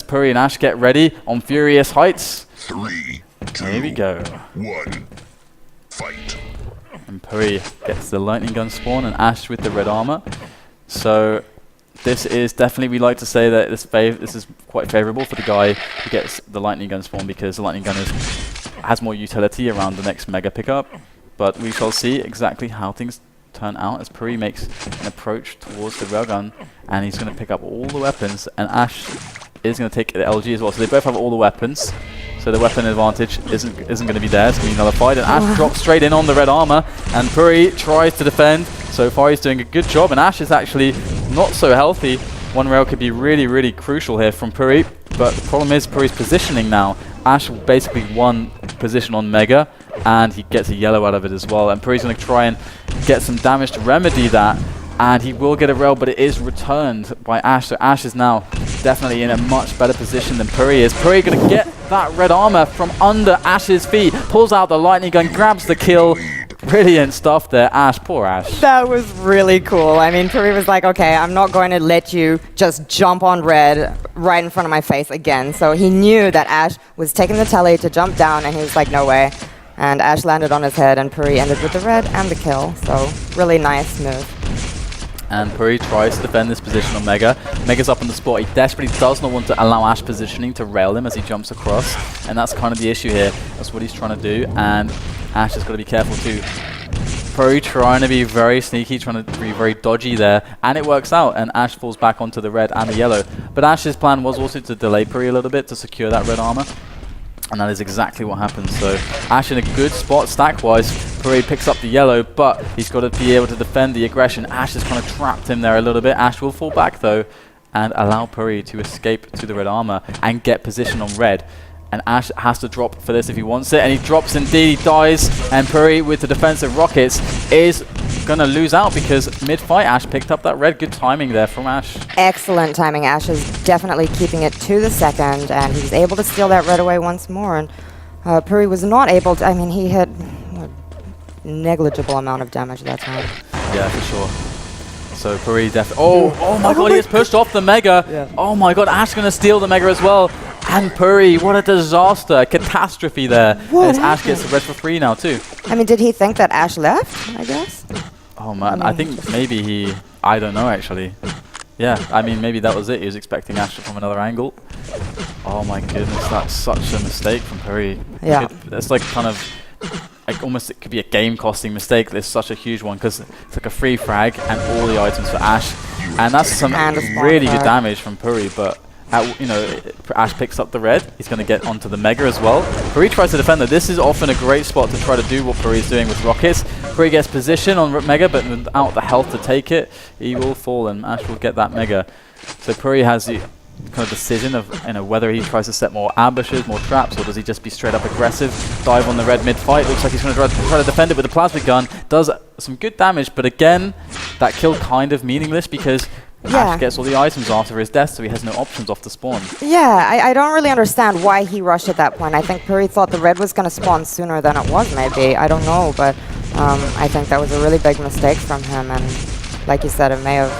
Purri and Ash get ready on Furious Heights. 3, 2, Here we go. 1, fight. And Purri gets the lightning gun spawn and Ash with the red armor. So this is definitely, we like to say that this is quite favorable for the guy who gets the lightning gun spawn, because the lightning gun has more utility around the next mega pickup. But we shall see exactly how things turn out as Purri makes an approach towards the railgun, and he's going to pick up all the weapons, and Ash is going to take the LG as well. So they both have all the weapons, so the weapon advantage isn't going to be there. It's going to be nullified, and Ash drops straight in on the red armor, and Purri tries to defend. So far he's doing a good job, and Ash is actually not so healthy. One rail could be really, really crucial here from Purri, but the problem is Purri's positioning now. Ash basically won position on Mega, and he gets a yellow out of it as well. And Purri's going to try and get some damage to remedy that, and he will get a rail, but it is returned by Ash. So Ash is now definitely in a much better position than Purri is. Purri going to get that red armor from under Ash's feet, pulls out the lightning gun, grabs the kill. Brilliant stuff there, Ash. Poor Ash. That was really cool. I mean, Purri was like, okay, I'm not going to let you just jump on red right in front of my face again. So he knew that Ash was taking the telly to jump down, and he was like, no way. And Ash landed on his head, and Purri ended with the red and the kill. So really nice move. And Purri tries to defend this position on Mega. Mega's up on the spot. He desperately does not want to allow Ash positioning to rail him as he jumps across. And that's kind of the issue here. That's what he's trying to do. And Ash has got to be careful too. Purri trying to be very sneaky, trying to be very dodgy there. And it works out. And Ash falls back onto the red and the yellow. But Ash's plan was also to delay Purri a little bit to secure that red armor. And that is exactly what happens. So Ash in a good spot stack-wise. Purri picks up the yellow, but he's got to be able to defend the aggression. Ash has kind of trapped him there a little bit. Ash will fall back though and allow Purri to escape to the red armor and get position on red. And Ash has to drop for this if he wants it, and he drops indeed, he dies, and Purri with the defensive rockets is going to lose out because mid-fight Ash picked up that red. Good timing there from Ash. Excellent timing. Ash is definitely keeping it to the second, and he was able to steal that red away once more. And Purri was not able to, I mean, he hit a negligible amount of damage that time. Yeah, for sure. So Purri oh my god, he has pushed off the Mega. Yeah. Oh my god, Ash going to steal the Mega as well. And Purri, what a disaster, catastrophe there. As Ash gets the red for free now too. I mean, did he think that Ash left, I guess? Oh man, I think maybe I don't know actually. Yeah, I mean maybe that was it. He was expecting Ash from another angle. Oh my goodness, that's such a mistake from Purri. Yeah. That's like kind of, like almost it could be a game-costing mistake. There's such a huge one because it's like a free frag and all the items for Ash. And that's some really good damage from Purri, but you know, Ash picks up the red. He's going to get onto the Mega as well. Purri tries to defend it. This is often a great spot to try to do what Purri is doing with rockets. Purri gets position on Mega, but without the health to take it, he will fall, and Ash will get that Mega. So Purri has the kind of decision of whether he tries to set more ambushes, more traps, or does he just be straight up aggressive, dive on the red mid-fight. Looks like he's going to try to defend it with the plasma gun. Does some good damage, but again, that kill kind of meaningless because Ash gets all the items after his death, so he has no options off the spawn. Yeah, I don't really understand why he rushed at that point. I think Purri thought the red was going to spawn sooner than it was, maybe. I don't know, but I think that was a really big mistake from him, and like you said, it may have...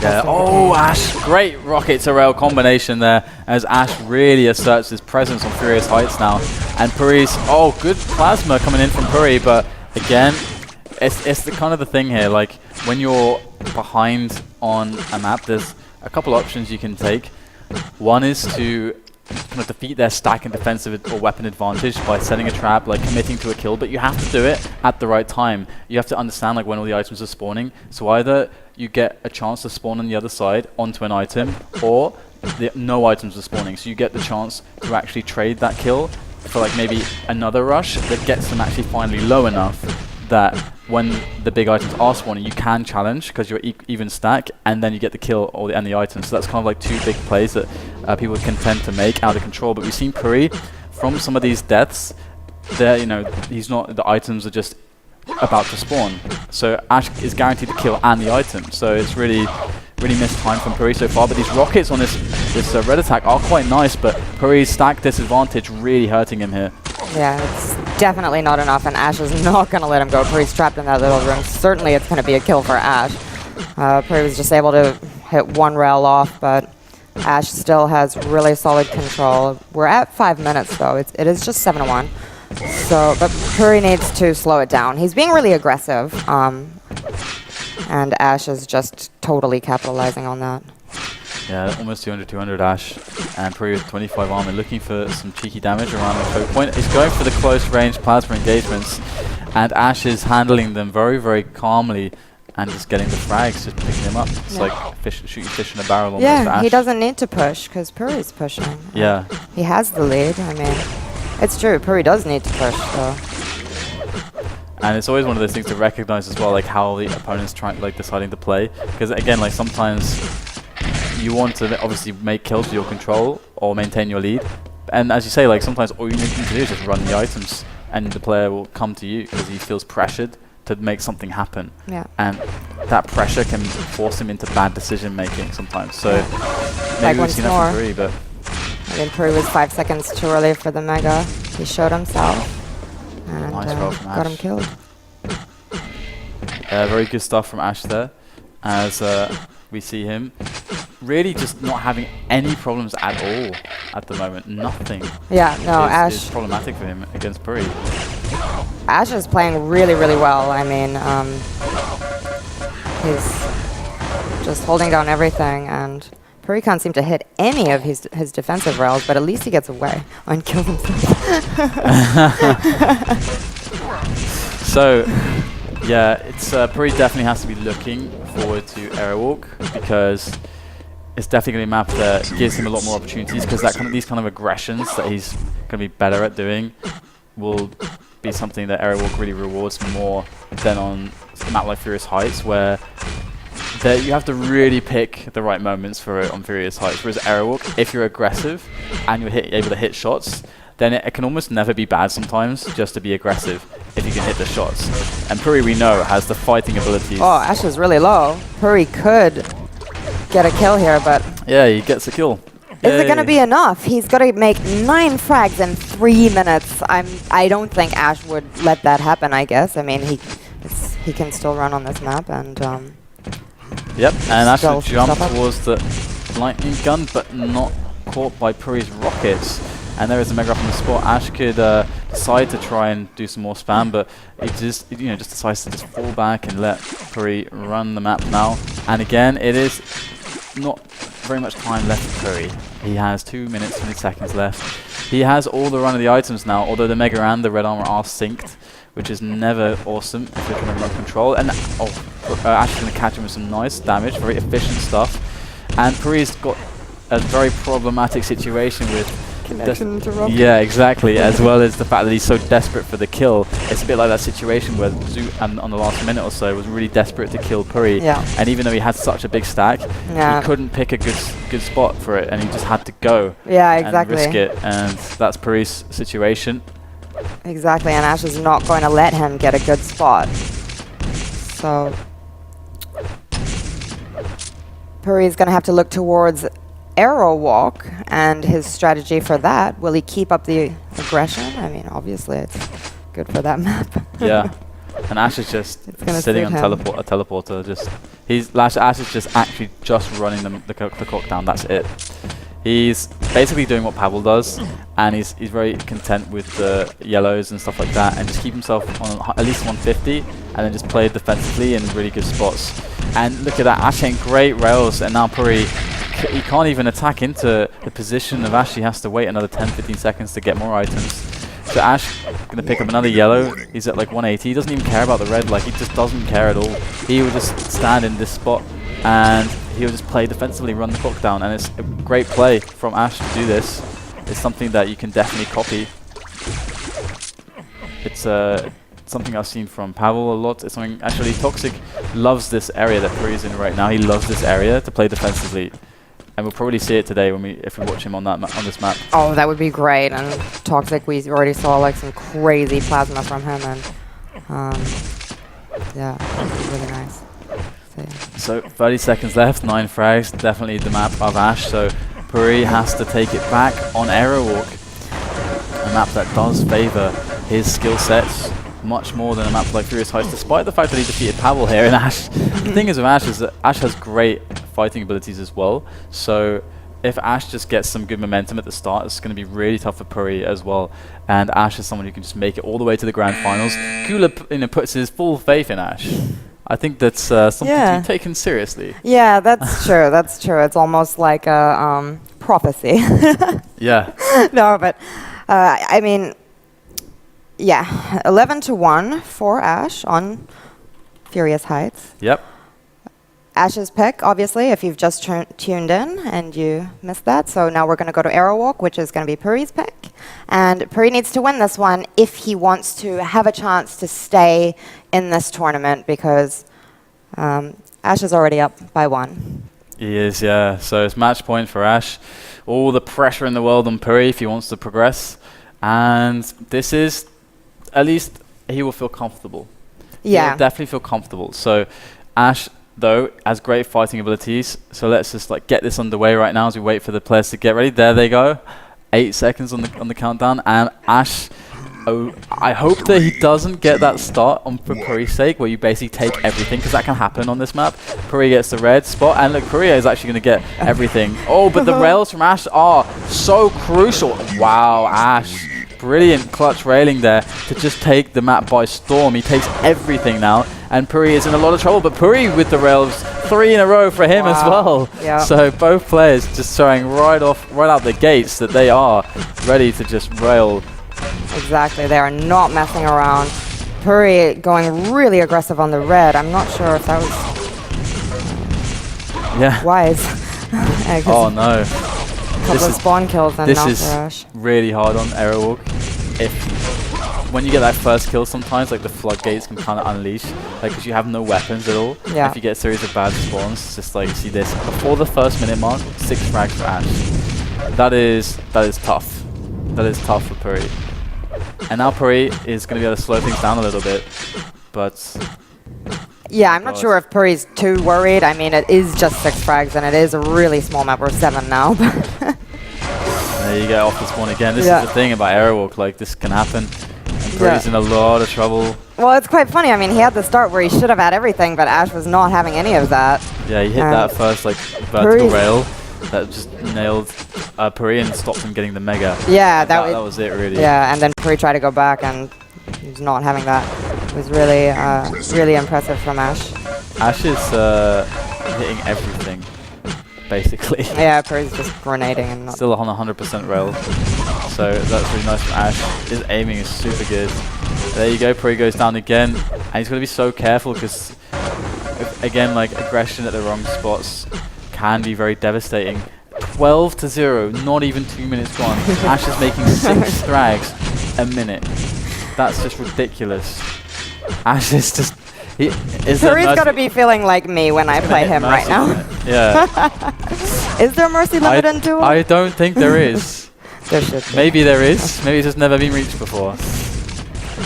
Yeah. Oh, Ash, great rocket to rail combination there as Ash really asserts his presence on Furious Heights now. And Purri's, good plasma coming in from Purri, but again, it's the kind of the thing here, like when you're behind on a map, there's a couple options you can take. One is to kind of defeat their stack and defensive or weapon advantage by setting a trap, like committing to a kill, but you have to do it at the right time. You have to understand like when all the items are spawning. So either you get a chance to spawn on the other side onto an item, or no items are spawning, so you get the chance to actually trade that kill for like maybe another rush that gets them actually finally low enough that when the big items are spawning, you can challenge because you're even stack, and then you get the kill and the items. So that's kind of like two big plays that people can tend to make out of control. But we've seen Purri from some of these deaths. There, he's not. The items are just about to spawn, so Ash is guaranteed the kill and the item. So it's really missed time from Purri so far. But these rockets on this red attack are quite nice, but Purri's stack disadvantage really hurting him here. Yeah, it's definitely not enough, and Ash is not going to let him go. Purri's trapped in that little room. Certainly it's going to be a kill for Ash. Purri was just able to hit one rail off, but Ash still has really solid control. We're at 5 minutes though. It is just 7-1. So, but Purri needs to slow it down. He's being really aggressive, and Ash is just totally capitalizing on that. Yeah, almost 200 Ash, and Purri with 25 armor, looking for some cheeky damage around the choke point. He's going for the close range plasma engagements, and Ash is handling them very, very calmly, and just getting the frags, just picking them up. It's like shooting fish in a barrel almost for Yeah, Ash. he doesn't need to push because Purri's pushing. Yeah. He has the lead. I mean, it's true. Purri does need to push, though. And it's always one of those things to recognize as well, like how the opponent's deciding to play. Because again, like sometimes you want to obviously make kills for your control or maintain your lead. And as you say, like sometimes all you need to do is just run the items, and the player will come to you because he feels pressured to make something happen. Yeah. And that pressure can force him into bad decision making sometimes. So Like maybe we've once seen that more. from Purri, but I mean, Purri was 5 seconds too early for the Mega. He showed himself and Nice roll from got Ash. him killed. very good stuff from Ash there, as we see him really just not having any problems at all at the moment. Nothing Yeah, no, is Ash. problematic for him against Purri. Ash is playing really, really well. I mean, he's just holding down everything, and Purri can't seem to hit any of his defensive rails, but at least he gets away and kills himself. So, yeah, it's Purri definitely has to be looking forward to Airwalk, because it's definitely going to be a map that gives him a lot more opportunities, because these kind of aggressions that he's going to be better at doing will be something that Airwalk really rewards more than on a map like Furious Heights, where you have to really pick the right moments for it on Furious Heights. Whereas Airwalk, if you're aggressive and you're able to hit shots, then it can almost never be bad sometimes just to be aggressive if you can hit the shots. And Purri, we know, has the fighting abilities. Oh, Ash is really low. Purri could get a kill here, but Yeah, he gets a kill. is it going to be enough? He's got to make 9 frags in 3 minutes. I don't think Ash would let that happen, I guess. I mean, he can still run on this map, and Yep, and Ash will Still jump stop up. towards the lightning gun, but not caught by Purri's rockets. And there is a mega up on the spot. Ash could decide to try and do some more spam, but it just decides to just fall back and let Purri run the map now. And again, it is not very much time left for Purri. He has 2 minutes, 20 seconds left. He has all the run of the items now, although the mega and the red armor are synced, which is never awesome if you're trying to run control. And Ash is going to catch him with some nice damage, very efficient stuff. And Purri's got a very problematic situation with connection interrupted. yeah, exactly, as well as the fact that he's so desperate for the kill. It's a bit like that situation where Zoo on the last minute or so was really desperate to kill Purri. Yeah. And even though he had such a big stack, Yeah. he couldn't pick a good spot for it, and he just had to go Yeah, exactly. and risk it. And that's Purri's situation. Exactly, and Ash is not going to let him get a good spot. So Purri's going to have to look towards Arrow Walk and his strategy for that. Will he keep up the aggression? I mean, obviously it's good for that map. Yeah. And Ash is just gonna sitting suit on him. a teleporter. Ash is just actually just running the clock down. That's it. He's basically doing what Pavel does, and he's very content with the yellows and stuff like that, and just keep himself on at least 150, and then just play defensively in really good spots. And look at that, Ash hitting great rails, and now Purri, he can't even attack into the position of Ash. He has to wait another 10-15 seconds to get more items. So Ash gonna pick up another yellow. He's at like 180. He doesn't even care about the red. Like, he just doesn't care at all. He will just stand in this spot and he'll just play defensively, run the clock down. And it's a great play from Ash to do this. It's something that you can definitely copy. It's something I've seen from Pavel a lot. It's something actually Toxic loves this area that Purri's in right now. He loves this area to play defensively. And we'll probably see it today if we watch him on this map. Oh, that would be great. And Toxic, we already saw like some crazy plasma from him, and yeah, really nice. So 30 seconds left, 9 frags, definitely the map of Ash. So Purri has to take it back on Aerowalk, a map that does favour his skill sets much more than a map like Furious Heights, despite the fact that he defeated Pavel here in Ash. The thing is with Ash is that Ash has great fighting abilities as well, so if Ash just gets some good momentum at the start, it's going to be really tough for Purri as well. And Ash is someone who can just make it all the way to the grand finals. Kula puts his full faith in Ash. I think that's something to be taken seriously. Yeah, that's true. That's true. It's almost like a prophecy. Yeah. No, but I mean, yeah, 11-1 for Ash on Furious Heights. Yep. Ash's pick, obviously, if you've just tuned in and you missed that. So now we're going to go to Arrow Walk, which is going to be Purri's pick. And Purri needs to win this one if he wants to have a chance to stay in this tournament, because Ash is already up by 1. He is, yeah. So it's match point for Ash. All the pressure in the world on Purri if he wants to progress. And this is, at least he will feel comfortable. Yeah. He will definitely feel comfortable. So Ash, though, has great fighting abilities. So let's just get this underway right now as we wait for the players to get ready. There they go. 8 seconds on the countdown. And Ash, I hope that he doesn't get that start for Purri's sake, where you basically take everything, because that can happen on this map. Purri gets the red spot, and look, Purri is actually going to get everything. Oh, but the rails from Ash are so crucial. Wow, Ash. Brilliant clutch railing there to just take the map by storm. He takes everything now, and Purri is in a lot of trouble, but Purri with the rails, 3 in a row for him as well. Yep. So both players just showing right out the gates that they are ready to just rail. Exactly, they are not messing around. Purri going really aggressive on the red. I'm not sure if that was wise. Oh no. Couple of spawn kills and this now is for Ash. really hard on Arrow Walk. When you get that first kill, sometimes the floodgates can kind of unleash, because you have no weapons at all. Yeah. If you get a series of bad spawns, it's just see this before the first minute mark, 6 frags for Ash. That is tough. That is tough for Purri. And now Purri is going to be able to slow things down a little bit, but. Yeah, I'm not sure if Purri's too worried. I mean, it is just 6 frags, and it is a really small map. We're 7 now. There you go, off the spawn again. This is the thing about Arrow Walk, this can happen. And Purri's in a lot of trouble. Well, it's quite funny. I mean, he had the start where he should have had everything, but Ash was not having any of that. Yeah, he hit that first vertical rail that just nailed Purri and stopped him getting the mega. Yeah, that was it, really. Yeah, and then Purri tried to go back, and he was not having that. It was really, really impressive from Ash. Ash is hitting everything, basically. Yeah, Purri's just grenading and not. Still on 100% rail. So that's really nice from Ash. His aiming is super good. There you go, Purri goes down again. And he's going to be so careful, because, again, aggression at the wrong spots can be very devastating. 12-0, not even 2 minutes gone. Ash is making 6 frags a minute. That's just ridiculous. Ash is just... Purri's got to be feeling like me when I play him right now. Yeah. Is there a mercy limit in duel? I don't think there is. There should be. Maybe there is. Maybe it's just never been reached before.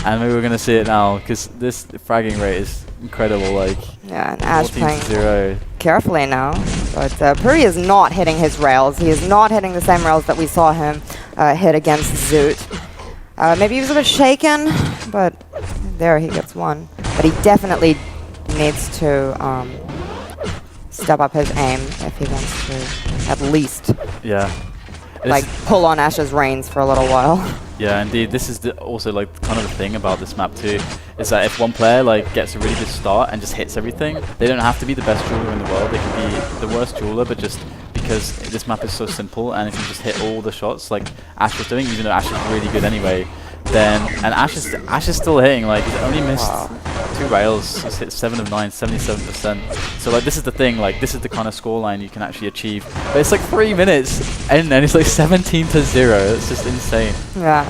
And maybe we're going to see it now, because this fragging rate is incredible. Yeah, and Ash playing 0. carefully now. But Purri is not hitting his rails. He is not hitting the same rails that we saw him hit against Zoot. Maybe he was a bit shaken, but there he gets 1. But he definitely needs to step up his aim if he wants to at least pull on Ash's reins for a little while. Yeah, indeed. This is also kind of the thing about this map too, is that if one player gets a really good start and just hits everything, they don't have to be the best jeweler in the world. They can be the worst jeweler, but just because this map is so simple, and if you just hit all the shots like Ash was doing, even though Ash is really good anyway, then Ash is still hitting. He's only missed 2 rails. He's hit 7 of 9, 77%. So this is the thing. This is the kind of scoreline you can actually achieve. But it's 3 minutes, and then it's 17-0. It's just insane. Yeah,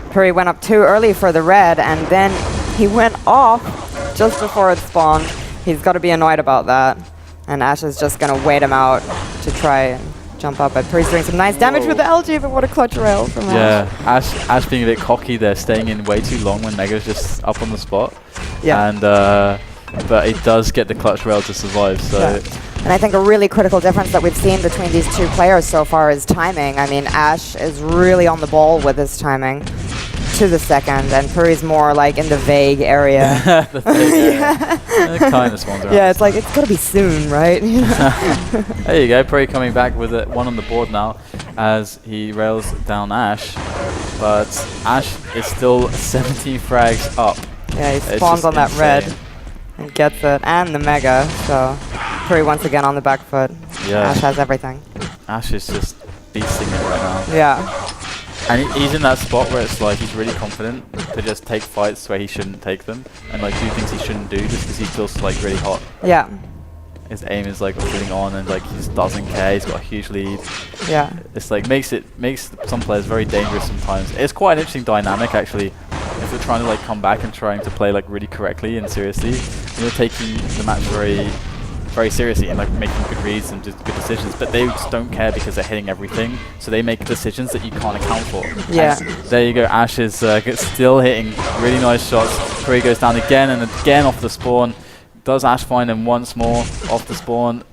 Purri went up too early for the red, and then he went off just before it spawned. He's got to be annoyed about that, and Ash is just gonna wait him out to try and jump up. But Purri's doing some nice damage with the LG, but what a clutch rail from Ash. Yeah, Ash being a bit cocky there, staying in way too long when Mega's just up on the spot. Yeah. And but he does get the clutch rail to survive. So. Yeah. And I think a really critical difference that we've seen between these 2 players so far is timing. I mean, Ash is really on the ball with his timing. to the second, and Purri's more like in the vague area. The thing, it kind of spawns around. Yeah, it's like, it's gotta be soon, right? There you go, Purri coming back with it, one on the board now as he rails down Ash. But Ash is still 17 frags up. Yeah, he It's spawns just on that red insane. and gets it, and the Mega, so Purri once again on the back foot. Yeah. Ash has everything. Ash is just beasting it right now. Yeah. And he's in that spot where it's like he's really confident to just take fights where he shouldn't take them and like do things he shouldn't do just because he feels like really hot. Yeah. His aim is like feeling on and like he just doesn't care. He's got a huge lead. Yeah. It's like makes some players very dangerous sometimes. It's quite an interesting dynamic actually. If you're trying to like come back and trying to play like really correctly and seriously, you're taking the match very seriously and like making good reads and just good decisions, but they just don't care because they're hitting everything, so they make decisions that you can't account for. Yeah. And there you go, Ash is still hitting really nice shots. Purri goes down again and again off the spawn. Does Ash find him once more off the spawn?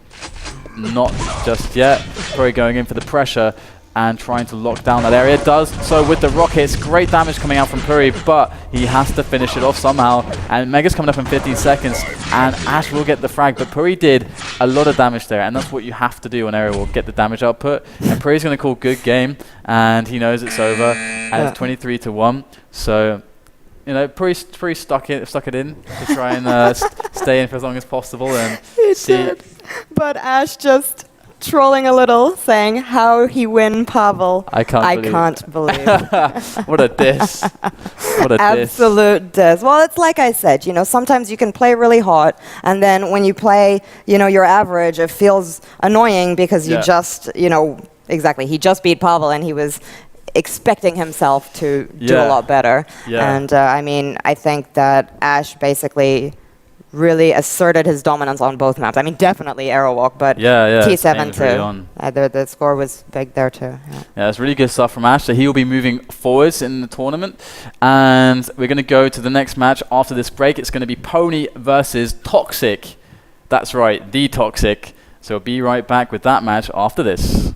Not just yet. Purri going in for the pressure and trying to lock down that area. Does so with the rockets. Great damage coming out from Purri, but he has to finish it off somehow. And Mega's coming up in 15 seconds, and Ash will get the frag. But Purri did a lot of damage there, and that's what you have to do on area war, get the damage output. And Purri's going to call good game, and he knows it's over. And it's 23-1. So, you know, Purri stuck it in to try and stay in for as long as possible. And He see. did. But Ash just trolling a little, saying how he win Pavel. I can't believe. What a diss. What a diss. Absolute diss. Well, it's like I said, you know, sometimes you can play really hot, and then when you play, you know, your average, it feels annoying because you just, you know, exactly, he just beat Pavel and he was expecting himself to do a lot better. Yeah. And I mean, I think that Ash basically really asserted his dominance on both maps. I mean, definitely Aerowalk, but T7 too. The score was big there too. Yeah, it's really good stuff from Ash. So he will be moving forwards in the tournament. And we're going to go to the next match after this break. It's going to be Pony versus Toxic. That's right, the Toxic. So we'll be right back with that match after this.